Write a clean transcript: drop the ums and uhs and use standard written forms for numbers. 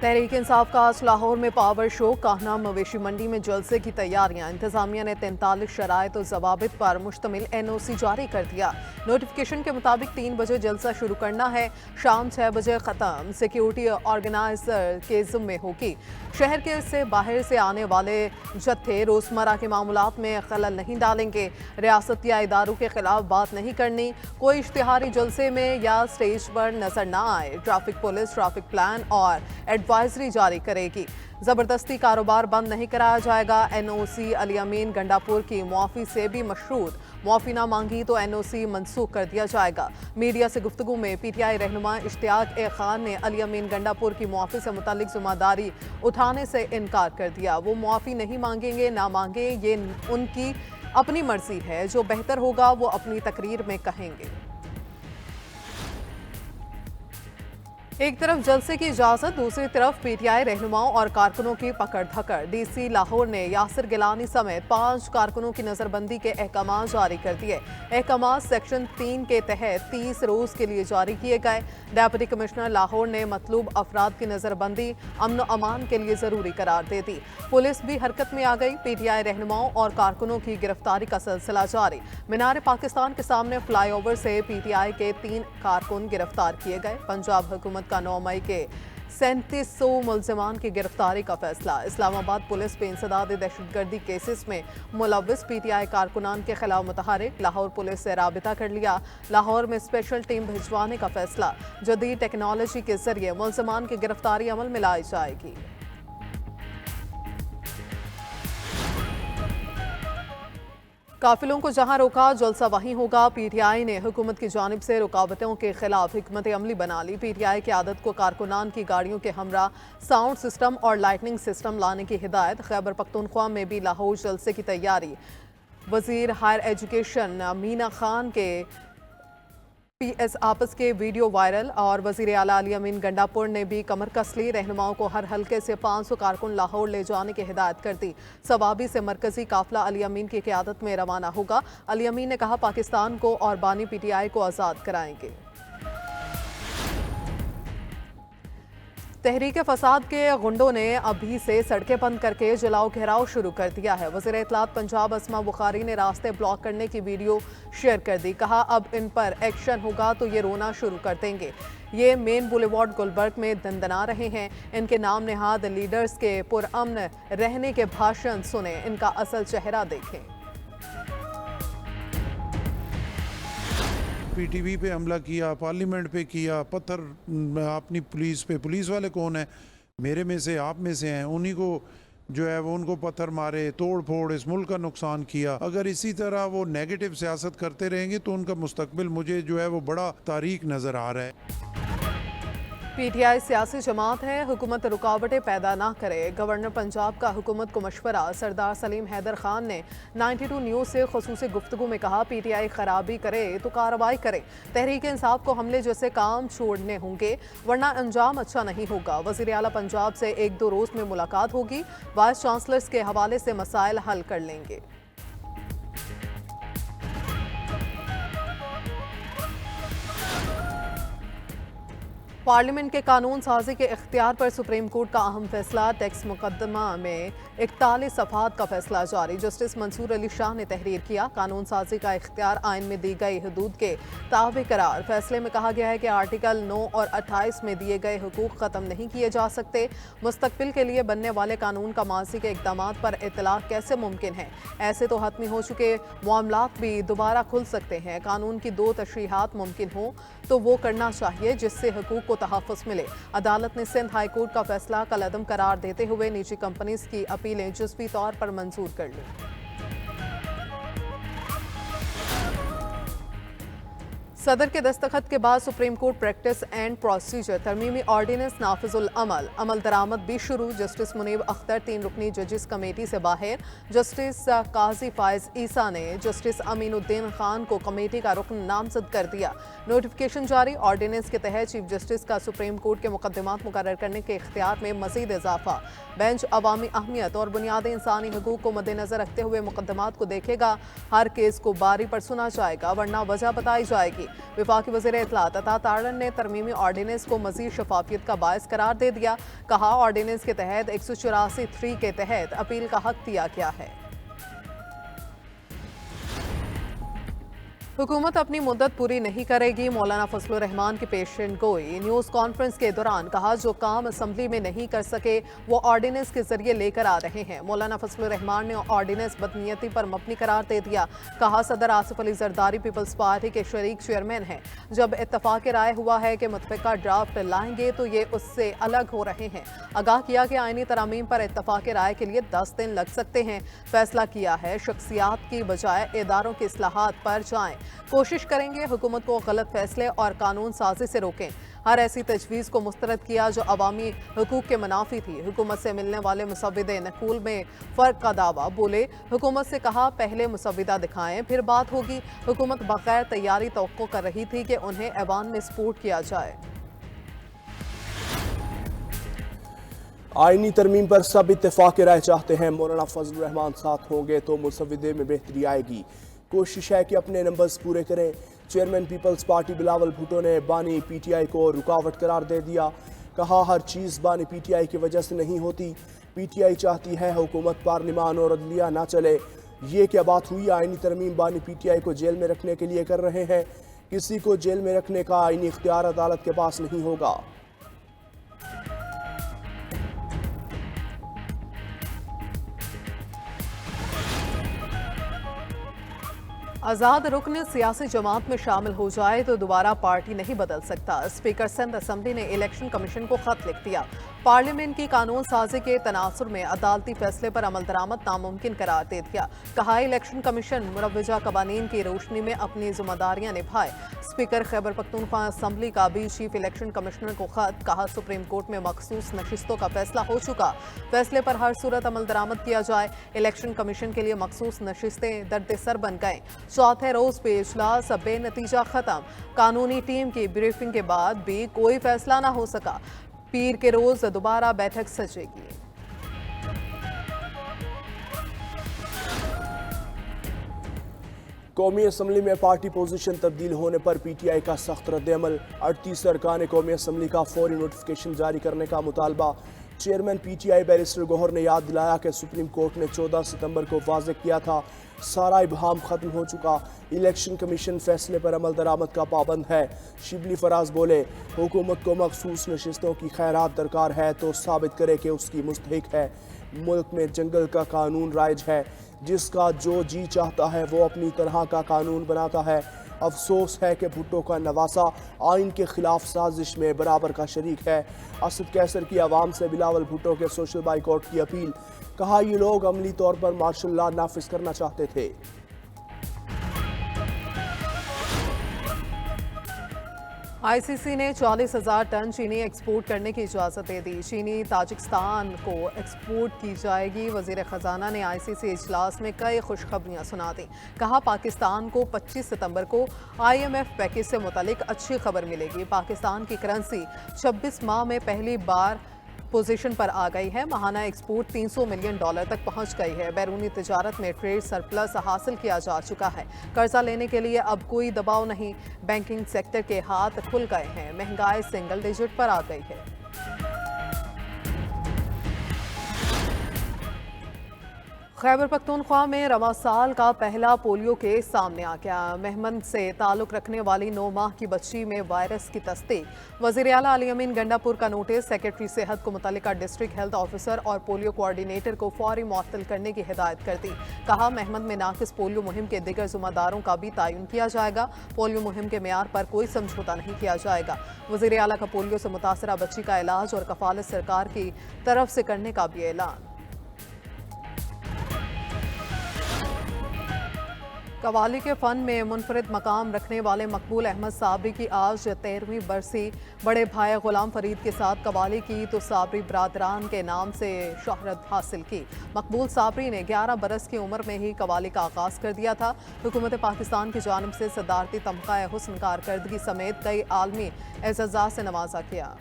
तहरीक इंसाफ का आज लाहौर में पावर शो। कान्हा मवेशी मंडी में जलसे की तैयारियां। इंतजामिया ने 43 शराइत और जवाबित पर मुश्तमिल NOC जारी कर दिया। नोटिफिकेशन के मुताबिक 3 बजे जलसा शुरू करना है, शाम 6 बजे खत्म। सिक्योरिटी ऑर्गेनाइजर के जिम्मे होगी। शहर के से बाहर से आने वाले जत्थे रोजमर्रा के मामलात में खलल नहीं डालेंगे। रियासत या इदारों के खिलाफ बात नहीं करनी। कोई इश्तिहारी जलसे में या स्टेज पर नजर न आए। ट्रैफिक पुलिस ट्रैफिक प्लान और एडवाइजरी जारी करेगी। जबरदस्ती कारोबार बंद नहीं कराया जाएगा। NOC अली अमीन गंडापुर की मुआफी से भी मशरूत। मुआफी ना मांगी तो NOC मनसूख कर दिया जाएगा। मीडिया से गुफ्तगू में PTI रहनुमा इश्तियाक ए खान ने अली अमीन गंडापुर की मुआफी से मुतालिक जिम्मेदारी उठाने से इनकार कर दिया। वो मुआफी नहीं मांगेंगे, ना मांगे, ये उनकी अपनी मर्जी है। जो बेहतर होगा वो अपनी तकरीर में कहेंगे। एक तरफ जलसे की इजाजत, दूसरी तरफ PTI रहनुमाओं और कारकुनों की पकड़ धकड़। DC लाहौर ने यासिर गिलानी समेत 5 कारकुनों की नजरबंदी के अहकाम जारी कर दिए। अहकाम सेक्शन 3 के तहत 30 रोज के लिए जारी किए गए। डेप्यूटी कमिश्नर लाहौर ने मतलूब अफराद की नजरबंदी अमन अमान के लिए जरूरी करार दे दी। पुलिस भी हरकत में आ गई। PTI रहनुमाओं और कारकुनों की गिरफ्तारी का सिलसिला जारी। मीनार पाकिस्तान के सामने फ्लाईओवर से PTI के 3 कारकुन गिरफ्तार किए गए। पंजाब हुकूमत का 9 मई के 3700 मुलजमान की गिरफ्तारी का फैसला। इस्लामाबाद पुलिस पे इंसदाद दहशतगर्दी केसेस में मुलव्विस PTI कारकुनान के खिलाफ मुतहरिक। लाहौर पुलिस से राबिता कर लिया। लाहौर में स्पेशल टीम भिजवाने का फैसला। जदीद टेक्नोलॉजी के जरिए मुलजमान की गिरफ्तारी अमल में लाई जाएगी। काफिलों को जहां रोका जलसा वहीं होगा। PTI ने हुकूमत की जानिब से रुकावटों के खिलाफ हिकमत अमली बना ली। PTI की आदत को कारकुनान की गाड़ियों के हमरा साउंड सिस्टम और लाइटनिंग सिस्टम लाने की हिदायत। खैबर पख्तूनख्वा में भी लाहौर जलसे की तैयारी। वजीर हायर एजुकेशन मीना खान के PS आपस के वीडियो वायरल और वजीर आला अली अमीन गंडापुर ने भी कमर कस ली। रहनुमाओं को हर हल्के से 500 कारकुन लाहौर ले जाने की हिदायत कर दी। सवाबी से मरकजी काफिला अली अमीन की क़यादत में रवाना होगा। अली अमीन ने कहा पाकिस्तान को और बानी PTI को आज़ाद कराएंगे। तहरीक फसाद के गुंडों ने अभी से सड़कें बंद करके जलाओ घेराव शुरू कर दिया है। वज़ीर इत्तलात पंजाब अस्मा बुखारी ने रास्ते ब्लॉक करने की वीडियो शेयर कर दी। कहा अब इन पर एक्शन होगा तो ये रोना शुरू कर देंगे। ये मेन बुलेवार्ड गुलबर्ग में दंदना रहे हैं। इनके नाम नेहाद लीडर्स के पुरअमन रहने के भाषण सुने, इनका असल चेहरा देखें। PTV पे हमला किया, पार्लियामेंट पे किया, पत्थर अपनी पुलिस पे। पुलिस वाले कौन है? मेरे में से, आप में से हैं। उन्हीं को जो है वो उनको पत्थर मारे, तोड़ फोड़, इस मुल्क का नुकसान किया। अगर इसी तरह वो नेगेटिव सियासत करते रहेंगे तो उनका मुस्तकबिल मुझे जो है वो बड़ा तारीक नज़र आ रहा है। PTI सियासी जमात है, हुकूमत रुकावटें पैदा ना करे। गवर्नर पंजाब का हुकूमत को मशवरा। सरदार सलीम हैदर खान ने 92 न्यूज़ से खुसूसी गुफ्तगू में कहा PTI खराबी करे तो कार्रवाई करे। तहरीक इंसाफ को हमले जैसे काम छोड़ने होंगे वरना अंजाम अच्छा नहीं होगा। वज़ीर आला पंजाब से 1-2 रोज़ में मुलाकात होगी। वाइस चांसलर्स के हवाले से मसाइल हल कर लेंगे। पार्लियामेंट के कानून साजी के इख्तियार पर सुप्रीम कोर्ट का अहम फैसला। टैक्स मुकदमा में 41 सफ़हात का फैसला जारी। जस्टिस मंसूर अली शाह ने तहरीर किया। कानून साजी का इख्तियार आइन में दी गई हदूद के ताबे करार। फैसले में कहा गया है कि आर्टिकल 9 और 28 में दिए गए हुकूक ख़त्म नहीं किए जा सकते। मुस्तकबिल के लिए बनने वाले कानून का माजी के इक़दामात पर इतलाक़ कैसे मुमकिन है? ऐसे तो हतमी हो चुके मामलात भी दोबारा खुल सकते हैं। कानून की 2 तशरीहात मुमकिन हो तो वो करना चाहिए जिससे हुकूक को तहफ़्फ़ुज़ मिले। अदालत ने सिंध हाई कोर्ट का फैसला कलअदम करार देते हुए निजी कंपनीज की अपीलें जुज़वी तौर पर मंजूर कर ली। सदर के दस्तखत के बाद supreme court practice and procedure तरमीमी ऑर्डिनेंस नाफिजुल अमल दरामद भी शुरू। जस्टिस मुनीब अख्तर 3 रुकनी जजिस कमेटी से बाहर। जस्टिस काजी फायज ईसा ने जस्टिस अमीनुद्दीन खान को कमेटी का रुकन नामजद कर दिया। नोटिफिकेशन जारी। ऑर्डिनेंस के तहत चीफ जस्टिस का सुप्रीम कोर्ट के मुकदमात मुकर्रर करने के इख्तियार में मजीद इजाफा। बेंच अवामी अहमियत और बुनियादी इंसानी हकूक को मद्देनजर रखते हुए मुकदमात को देखेगा। हर केस को बारी पर सुना जाएगा वरना वजह बताई जाएगी। वफाकी वज़ीर इत्तलात अता तारन ने तरमीमी ऑर्डिनेंस को मज़ीद शफाफियत का बायस करार दे दिया। कहा ऑर्डिनेंस के तहत 184(3) के तहत अपील का हक दिया गया है। हुकूमत अपनी मुद्दत पूरी नहीं करेगी, मौलाना फजलुर रहमान की पेशन गोई। न्यूज़ कॉन्फ्रेंस के दौरान कहा जो काम असम्बली में नहीं कर सके वो ऑर्डिनेंस के जरिए लेकर आ रहे हैं। मौलाना फजलुर रहमान ने ऑर्डिनेंस बदनीयती पर मबनी करार दे दिया। कहा सदर आसिफ अली जरदारी पीपल्स पार्टी के शरीक चेयरमैन हैं। जब इत्तफाक राय हुआ है कि मुतफ़िका ड्राफ्ट लाएंगे तो ये उससे अलग हो रहे हैं। आगाह किया कि आईनी तरामीम पर इत्तफाक राय के लिए 10 दिन लग सकते हैं। फैसला किया है शख्सियात की बजाय इदारों की इस्लाहात पर जाएं। कोशिश करेंगे हुकूमत को गलत फैसले और कानून साजी से रोकें। हर ऐसी तजवीज़ को मुस्तरद किया जो अवामी हुकूक के मुनाफी थी। हुकूमत से मिलने वाले मुसव्विदे नकूल में फ़र्क का दावा। बोले हुकूमत से कहा पहले मुसव्विदा दिखाएं फिर बात होगी। हुकूमत बगैर तैयारी तवक्को कर रही थी कि उन्हें ऐवान में सपोर्ट किया जाए। आईनी तरमीम पर सब इत्तेफाक राय चाहते हैं। मौलाना फजलुर रहमान साथ होंगे तो मुसव्विदे में बेहतरी आएगी। कोशिश है कि अपने नंबर्स पूरे करें। Chairman people's party Bilawal Bhutto ने बानी पीटीआई को रुकावट करार दे दिया। कहा हर चीज़ बानी पीटीआई की वजह से नहीं होती। पीटीआई चाहती है हुकूमत पार्लिमान और अदलिया ना चले। ये क्या बात हुई? आईनी तरमीम बानी पीटीआई को जेल में रखने के लिए कर रहे हैं। किसी को जेल में रखने का आईनी इख्तियार अदालत के पास नहीं होगा। आज़ाद रुकन सियासी जमात में शामिल हो जाए तो दोबारा पार्टी नहीं बदल सकता। स्पीकर सिंध असम्बली ने इलेक्शन कमीशन को खत लिख दिया। पार्लियामेंट की कानून साजी के तनासुर में अदालती फैसले पर अमल दरामद नामुमकिन करार दे दिया। कहा इलेक्शन कमीशन मुरव्वजा कवानीन की रोशनी में अपनी जिम्मेदारियां निभाए। स्पीकर खैबर पख्तूनख्वा असम्बली का भी चीफ इलेक्शन कमिश्नर को खत। कहा सुप्रीम कोर्ट में मखसूस नशिस्तों का फैसला हो चुका। फैसले पर हर सूरत अमल दरामद किया जाए। इलेक्शन कमीशन के लिए मखसूस नशिस्तें दर्द सर बन गए। चौथे रोज पे इजलास बेनतीजा खत्म। कानूनी टीम की ब्रीफिंग के बाद भी कोई फैसला ना हो सका। पीर के रोज दोबारा बैठक सजेगी। कौमी असम्बली में पार्टी पोजीशन तब्दील होने पर पीटीआई का सख्त रद्द-ए-अमल। 38 अरकान कौमी असम्बली का फौरी नोटिफिकेशन जारी करने का मुतालबा। चेयरमैन पीटीआई बैरिस्टर गौहर ने याद दिलाया कि सुप्रीम कोर्ट ने 14 सितंबर को वाज़ेह किया था सारा इबहाम खत्म हो चुका। इलेक्शन कमीशन फैसले पर अमल दरामद का पाबंद है। शिबली फराज बोले हुकूमत को मखसूस नशिस्तों की खैरात दरकार है तो साबित करे कि उसकी मुस्तहिक है। मुल्क में जंगल का कानून राइज है। जिसका जो जी चाहता है वो अपनी तरह का कानून बनाता है। अफसोस है कि भुट्टो का नवासा आइन के खिलाफ साजिश में बराबर का शरीक है। असद कैसर की आवाम से बिलावल भुट्टो के सोशल बाइकआउट की अपील। कहा ये लोग अमली तौर पर मार्शल लॉ नाफिज करना चाहते थे। आईसीसी ने 40,000 टन चीनी एक्सपोर्ट करने की इजाज़त दे दी। चीनी ताजिकिस्तान को एक्सपोर्ट की जाएगी। वज़ीर ख़जाना ने आईसीसी इजलास में कई खुशखबरियां सुना दी। कहा पाकिस्तान को 25 सितंबर को IMF पैकेज से मुतालिक अच्छी खबर मिलेगी। पाकिस्तान की करेंसी 26 माह में पहली बार पोजीशन पर आ गई है। माहाना एक्सपोर्ट $300 मिलियन तक पहुंच गई है। बैरूनी तिजारत में ट्रेड सरप्लस हासिल किया जा चुका है। कर्जा लेने के लिए अब कोई दबाव नहीं। बैंकिंग सेक्टर के हाथ खुल गए हैं। महंगाई सिंगल डिजिट पर आ गई है। खैबर पख्तूनख्वा में रवा साल का पहला पोलियो केस सामने आ गया। मेहमन से ताल्लुक रखने वाली 9 माह की बच्ची में वायरस की तस्दीक। वज़ीर आला अली अमीन गंडापुर का नोटिस। सेक्रेटरी सेहत को मुतल्लिका डिस्ट्रिक्ट हेल्थ ऑफिसर और पोलियो कोऑर्डिनेटर को फौरी मुअत्तल करने की हिदायत कर दी। कहा मेहमन में नाकिस पोलियो मुहिम के दिगर जिम्मेदारों का भी तयन किया जाएगा। पोलियो मुहिम के मेयार पर कोई समझौता नहीं किया जाएगा। वज़ीर आला का पोलियो से मुतासरा बच्ची का इलाज और कफालत सरकार की तरफ से करने का भी ऐलान। कवाली के फ़न में मुनफरिद मकाम रखने वाले मकबूल अहमद साबरी की आज 13वीं बरसी। बड़े भाई गुलाम फरीद के साथ कवाली की तो साबरी बरादरान के नाम से शोहरत हासिल की। मकबूल साबरी ने 11 बरस की उम्र में ही कवाली का आगाज़ कर दिया था। हुकूमत पाकिस्तान की जानिब से सदारती तमगा हुस्न कारकर्दगी समेत कई आलमी एज़ाज़ात से नवाजा किया।